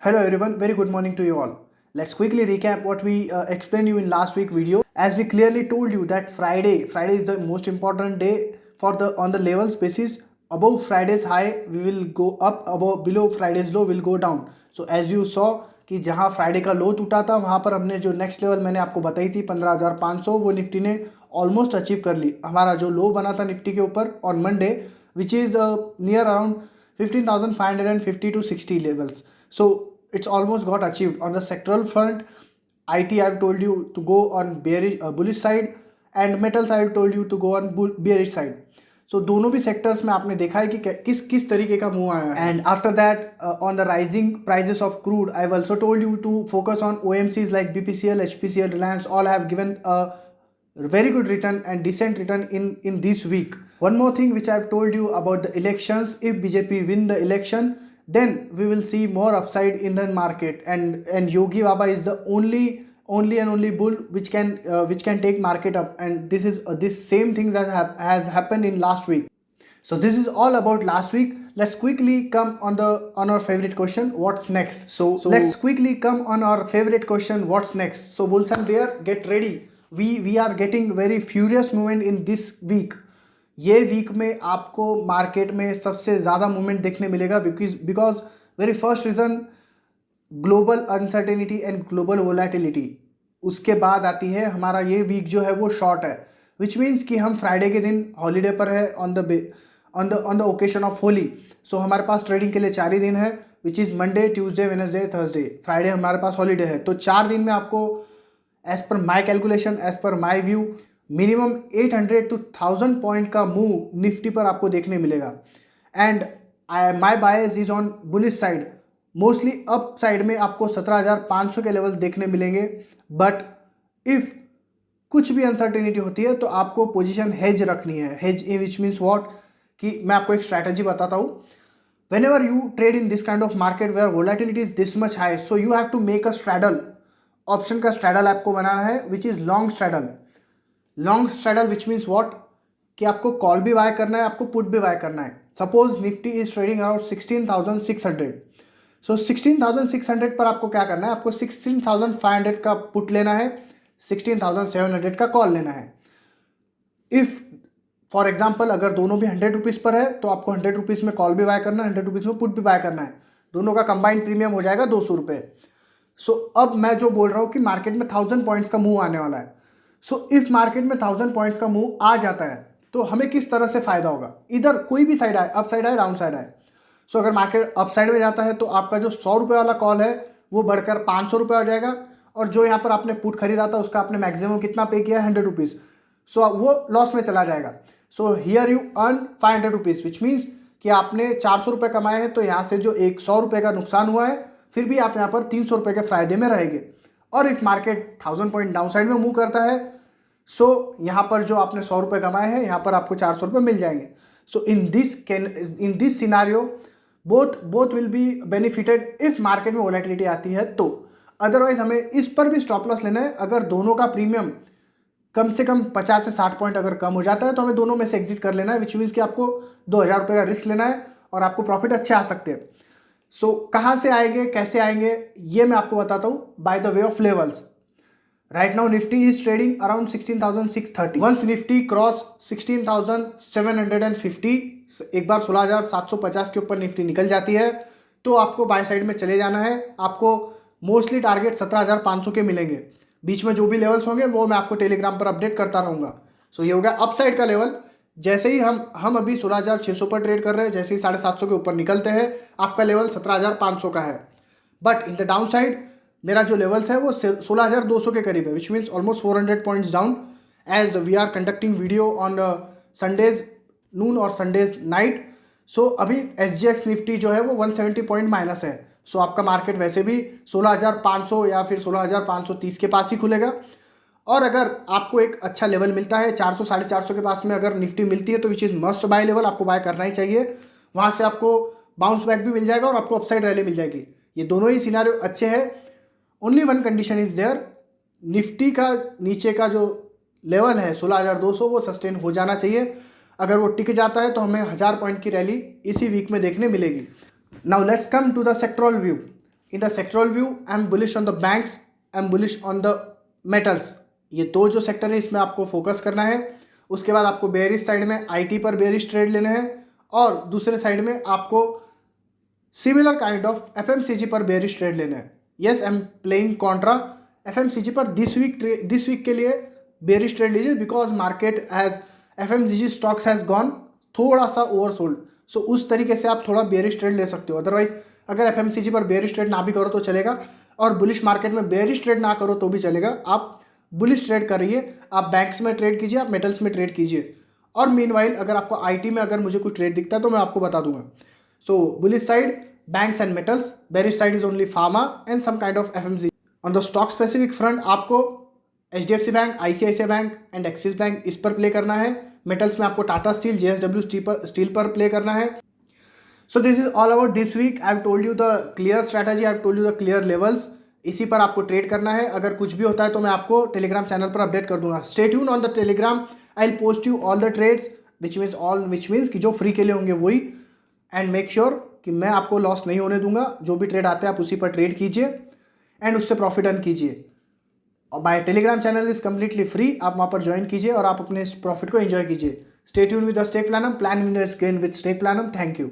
Hello everyone, very good morning to you all. Let's quickly recap what we explained you in last week video. As we clearly told you that Friday is the most important day for the on the levels basis. Above Friday's high we will go up, above below Friday's low will go down. So as you saw कि जहाँ Friday का लो टूटा था वहाँ पर हमने जो next level मैंने आपको बताई थी 15,500 वो निफ्टी ने ऑलमोस्ट अचीव कर ली. हमारा जो लो बना था निफ्टी के ऊपर on Monday which is near around 15,550 to 60 levels. So it's almost got achieved. On the sectoral front, IT I've told you to go on bullish side, and metals I've told you to go on bearish side. So दोनों भी sectors में आपने देखा है कि किस किस तरीके का मूव आया है. And after that on the rising prices of crude I have also told you to focus on OMCs like BPCL, HPCL, Reliance. All have given a very good return and decent return in this week. One more thing which I have told you about the elections. If BJP win the election, then we will see more upside in the market, and Yogi Baba is the only bull which can take market up, and this same thing that has happened in last week. So this is all about last week. Let's quickly come on our favorite question, what's next. So let's quickly come on our favorite question, what's next. So bulls and bear, get ready. We are getting very furious movement in this week. ये week में आपको market में सबसे ज़्यादा movement देखने मिलेगा because very first reason global uncertainty and global volatility. उसके बाद आती है हमारा ये वीक जो है वो शॉर्ट है, विच मीन्स कि हम फ्राइडे के दिन हॉलीडे पर है on the occasion of Holi. So हमारे पास ट्रेडिंग के लिए 4 ही दिन है, which is Monday, Tuesday, Wednesday, Thursday. Friday हमारे पास हॉलीडे है. तो 4 दिन में आपको as per my calculation, as per my view, minimum 800 to 1000 point का मूव निफ्टी पर आपको देखने मिलेगा. And my bias is on bullish side. Mostly up side में आपको 17,500 के लेवल देखने मिलेंगे. बट इफ कुछ भी अनसर्टेनिटी होती है तो आपको पोजीशन हेज रखनी है. हेज विच मीन्स व्हाट, कि मैं आपको एक स्ट्रैटेजी बताता हूँ. whenever you trade in this kind of market where volatility is this much high, so you have to make a straddle. Option का स्ट्रैडल आपको बनाना है which is long straddle. Long straddle which means what, कि आपको call भी bye करना है, आपको put भी बाय करना है. Suppose Nifty is trading around 16,600. सो 16,600 पर आपको क्या करना है, आपको 16,500 का पुट लेना है, 16,700 का कॉल लेना है. इफ़ फॉर एग्जाम्पल अगर दोनों भी 100 रुपीज़ पर है तो आपको 100 रुपीज़ में कॉल भी बाय करना है, 100 रुपीज़ में पुट भी बाय करना है. दोनों का कंबाइंड प्रीमियम हो जाएगा 200 रुपये. सो अब मैं जो बोल रहा हूँ कि मार्केट में 1000 पॉइंट्स का मूव आने वाला है. सो इफ़ मार्केट में 1000 पॉइंट्स का मूव आ जाता है तो हमें किस तरह से फ़ायदा होगा. इधर कोई भी साइड आए, अप साइड आए, डाउन साइड आए. सो अगर मार्केट अप साइड में जाता है तो आपका जो 100 रुपये वाला कॉल है वो बढ़कर 500 रुपये हो जाएगा, और जो यहाँ पर आपने पुट खरीदा था उसका आपने मैक्सिमम कितना पे किया, 100 रुपीज़. सो वो लॉस में चला जाएगा. So here you earn 500 rupees which means कि आपने 400 रुपये कमाए हैं, तो यहाँ से जो 100 रुपये का नुकसान हुआ है फिर भी आप यहाँ पर 300 रुपये के फायदे में रहेंगे. और if market 1000 point down side में मूव करता है, सो यहाँ पर जो आपने 100 रुपये कमाए हैं यहाँ पर आपको 400 रुपये मिल जाएंगे. So in this scenario both will be benefited if market में वोलेटिलिटी आती है तो. अदरवाइज हमें इस पर भी स्टॉप लॉस लेना है. अगर दोनों का प्रीमियम कम से कम 50 से 60 पॉइंट अगर कम हो जाता है तो हमें दोनों में से एग्जिट कर लेना है, विच मीन्स कि आपको 2,000 रुपये का रिस्क लेना है और आपको प्रॉफिट अच्छे आ सकते हैं. सो कहाँ से आएंगे, कैसे आएंगे, ये मैं आपको बताता हूँ by the way of levels. Right now Nifty is trading around 16,630. Once Nifty cross 16,750, एक बार 16,750 के ऊपर निफ्टी निकल जाती है तो आपको बाय साइड में चले जाना है. आपको मोस्टली टारगेट 17,500 के मिलेंगे. बीच में जो भी लेवल्स होंगे वो मैं आपको टेलीग्राम पर अपडेट करता रहूँगा. सो ये हो गया अप साइड का लेवल. जैसे ही हम अभी 16,600 पर ट्रेड कर रहे हैं, जैसे ही 750 के ऊपर निकलते हैं आपका लेवल 17,500 का है. But in the downside मेरा जो लेवल्स है वो 16,200 के करीब है, which means almost 400 points down. As we are conducting video on Sundays noon और संडेज नाइट. सो अभी SGX निफ्टी जो है वो 170 पॉइंट माइनस है. सो आपका मार्केट वैसे भी 16,500 या फिर 16,530 के पास ही खुलेगा. और अगर आपको एक अच्छा लेवल मिलता है 400 450 के पास में अगर निफ्टी मिलती है तो which is must by level, आपको बाय करना ही चाहिए. वहाँ से आपको बाउंस बैक भी मिल जाएगा और आपको अपसाइड रैली मिल जाएगी. ये दोनों ही सिनारियो अच्छे हैं. Only one condition is there, Nifty का नीचे का जो लेवल है 16,200 वो सस्टेन हो जाना चाहिए. अगर वो टिक जाता है तो हमें 1000 पॉइंट की रैली इसी वीक में देखने मिलेगी. Now let's come to the sectoral view. In the sectoral view I am bullish on the banks, I am bullish on the metals. ये दो जो सेक्टर है इसमें आपको फोकस करना है। उसके बाद आपको बेयरिश साइड में आईटी पर बेयरिश ट्रेड लेने हैं और दूसरे साइड में आपको सिमिलर काइंड ऑफ एफएमसीजी पर बेयरिश ट्रेड लेने हैं। Yes, I am playing Contra FMCG पर दिस वीक के लिए बेयरिश ट्रेड लीजिए because market has FMCG stocks has gone थोड़ा सा ओवरसोल्ड। सो उस तरीके से आप थोड़ा बेयरिश ट्रेड ले सकते हो। अदरवाइज अगर एफएमसीजी पर बेयरिश ट्रेड ना भी करो तो चलेगा और बुलिश मार्केट में बेयरिश ट्रेड ना करो तो भी चलेगा। आप बुलिश ट्रेड कर रही है, आप बैंक्स में ट्रेड कीजिए, आप मेटल्स में ट्रेड कीजिए। और मीनवाइल अगर आपको आईटी में अगर मुझे कोई ट्रेड दिखता है तो मैं आपको बता दूंगा। So bullish side banks and metals, bearish side is only pharma and some kind of FMCG. On the stock specific front आपको HDFC bank, ICICI bank and Axis bank इस पर प्ले करना है। मेटल्स में आपको टाटा स्टील, जेएसडब्ल्यू स्टील पर play करना है। So this is all about this week. I have told you the clear strategy, I have told you the clear levels. इसी पर आपको ट्रेड करना है। अगर कुछ भी होता है तो मैं आपको टेलीग्राम चैनल पर अपडेट कर दूंगा। Stay tune on the Telegram, I will post you all the trades which means कि जो फ्री के लिए होंगे वही। एंड मेक श्योर कि मैं आपको लॉस नहीं होने दूंगा। जो भी ट्रेड आते हैं आप उसी पर ट्रेड कीजिए एंड उससे प्रॉफिट अर्न कीजिए। और my Telegram channel is completely free, आप वहाँ पर ज्वाइन कीजिए और आप अपने इस प्रॉफिट को एंजॉय कीजिए। Stay tune with the stake planum, plan with stake planum. Thank you.